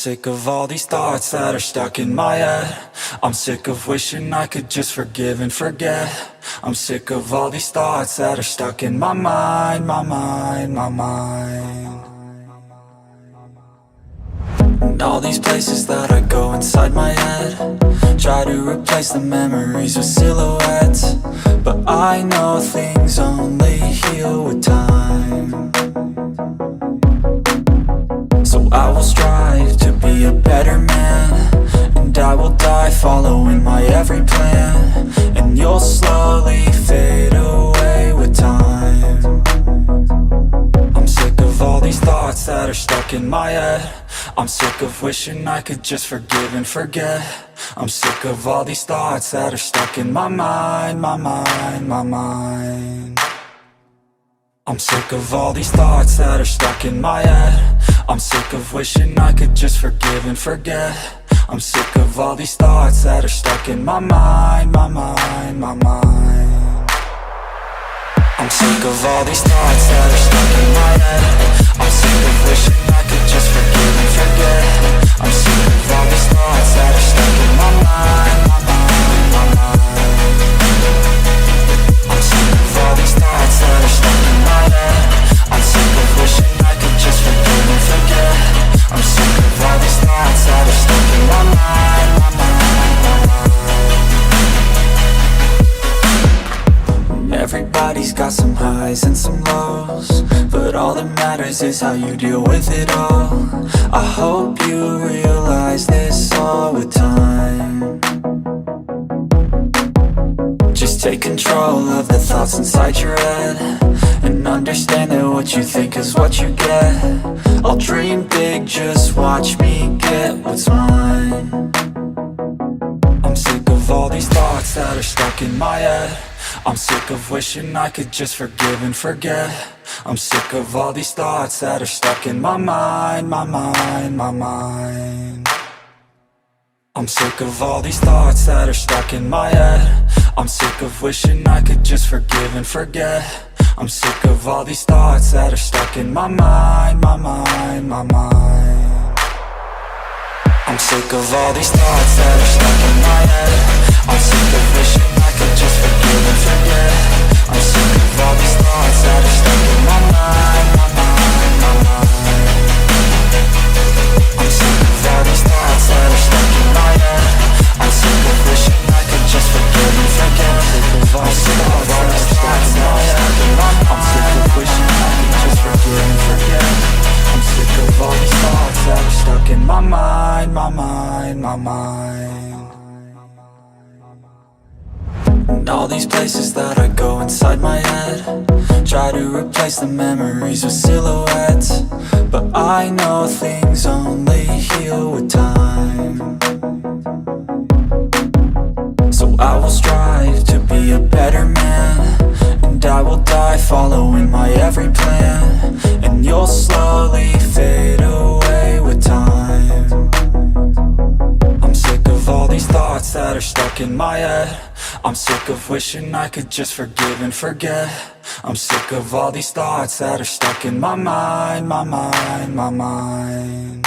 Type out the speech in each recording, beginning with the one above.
sick of all these thoughts that are stuck in my head. I'm sick of wishing I could just forgive and forget. I'm sick of all these thoughts that are stuck in my mind, my mind, my mind. And all these places that I go inside my head, try to replace the memories with silhouettes, but I know things only heal with time. So I will strive to be a better man, and I will die following my every plan, and you'll slowly fade away with time. I'm sick of all these thoughts that are stuck in my head. I'm sick of wishing I could just forgive and forget. I'm sick of all these thoughts that are stuck in my mind, my mind, my mind. I'm sick of all these thoughts that are stuck in my head. I'm sick of wishing I could just forgive and forget. I'm sick of all these thoughts that are stuck in my mind, my mind, my mind. I'm sick of all these thoughts that are stuck in my head. I'm sick of wishing I could just forgive and forget. I'm sick of all these thoughts that are stuck in my mind, my mind, my mind. I'm sick of all these thoughts that are stuck in my head. I'm sick of wishing I could just forgive and forget. I'm sick of all these thoughts that are stuck in my mind, my mind, my mind. Everybody's got some highs and some lows, but all that matters is how you deal with it all. I hope you realize this all with time. Just take control of the thoughts inside your head, and understand that what you think is what you get. I'll dream big, just watch me get what's mine. I'm sick of all these thoughts that are stuck in my head. I'm sick of wishing I could just forgive and forget. I'm sick of all these thoughts that are stuck in my mind, my mind, my mind. I'm sick of all these thoughts that are stuck in my head. I'm sick of wishing I could just forgive and forget. I'm sick of all these thoughts that are stuck in my mind, my mind, my mind. I'm sick of all these thoughts that are stuck in my head. I'm sick of wishing I could just forgive and forget. I'm sick of all these thoughts that are stuck in my mind, my mind, my mind. I'm sick of all these thoughts that are stuck in my head. I'm sick of wishing I could just forgive and forget. I'm sick of all these thoughts that are stuck in my mind. I'm sick of wishing I could just forgive and forget. I'm sick of all these thoughts that are stuck in my mind, my mind, my mind. And all these places that I go inside my head, try to replace the memories with silhouettes, but I know things only heal with time. So I will strive to be a better man, and I will die following my every plan, and you'll slowly fade away with time. I'm sick of all these thoughts that are stuck in my head. I'm sick of wishing I could just forgive and forget. I'm sick of all these thoughts that are stuck in my mind, my mind, my mind.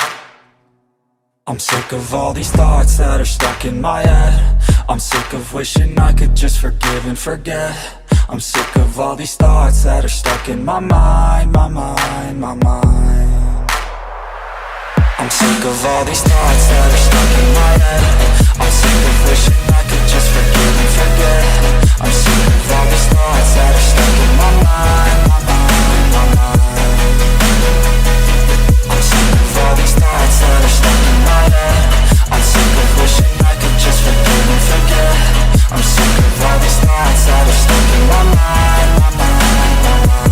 I'm sick of all these thoughts that are stuck in my head. I'm sick of wishing I could just forgive and forget. I'm sick of all these thoughts that are stuck in my mind, my mind, my mind. I'm sick of all these thoughts that are stuck in my head. I'm sick of wishing I could just forgive and forget. I'm sick of all these thoughts that are stuck in my mind, my mind, my mind. I'm sick of all these thoughts that are stuck in my head. I'm sick of wishing I could just forgive and forget. I'm sick of all these thoughts that are stuck in my mind, my mind, my mind.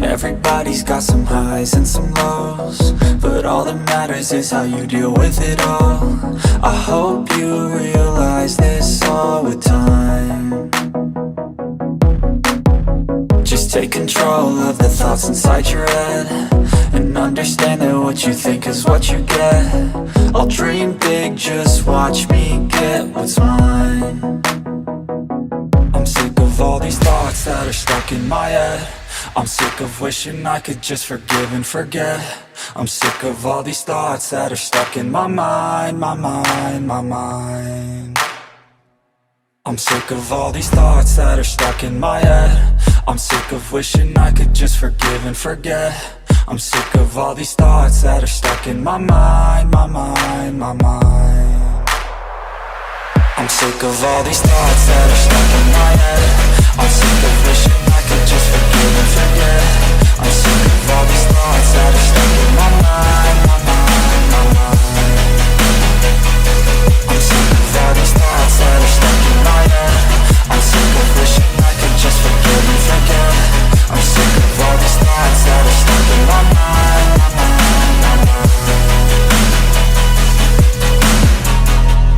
Everybody's got some highs and some lows, but all that matters is how you deal with it all. I hope you realize this all with time. Just take control of the thoughts inside your head, and understand that what you think is what you get. I'll dream big, just watch me get what's mine. I'm sick of all these thoughts that are stuck in my head. I'm sick of wishing I could just forgive and forget. I'm sick of all these thoughts that are stuck in my mind, my mind, my mind. I'm sick of all these thoughts that are stuck in my head. I'm sick of wishing I could just forgive and forget. I'm sick of all these thoughts that are stuck in my mind, my mind, my mind. I'm sick of all these thoughts that are stuck in my head. I'm sick of wishing I could just forgive and forget. I'm sick of all these thoughts that are stuck in my mind, my mind, my mind. I'm sick of all these thoughts that are stuck in my head. I'm sick of wishing I could just forgive and forget. I'm sick of all these thoughts that are stuck in my mind, my mind, my mind.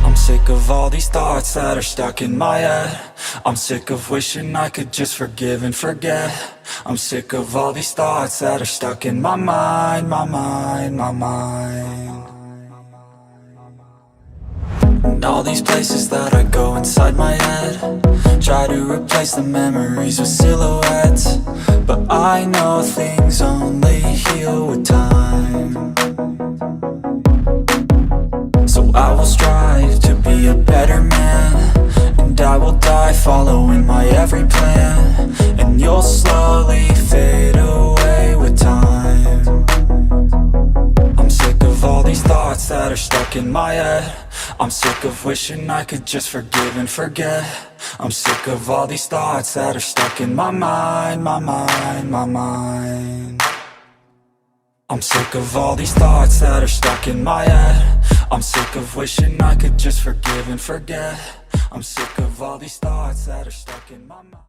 I'm sick of all these thoughts that are stuck in my head. I'm sick of wishing I could just forgive and forget. I'm sick of all these thoughts that are stuck in my mind, my mind, my mind. And all these places that I go inside my head, try to replace the memories with silhouettes, but I know things only heal with time. So I will strive to be a better man, and I will die following my every plan, and you'll slowly fade away with time. I'm sick of all these thoughts that are stuck in my head. I'm sick of wishing I could just forgive and forget. I'm sick of all these thoughts that are stuck in my mind, my mind, my mind. I'm sick of all these thoughts that are stuck in my head. I'm sick of wishing I could just forgive and forget. I'm sick of all these thoughts that are stuck in my mind.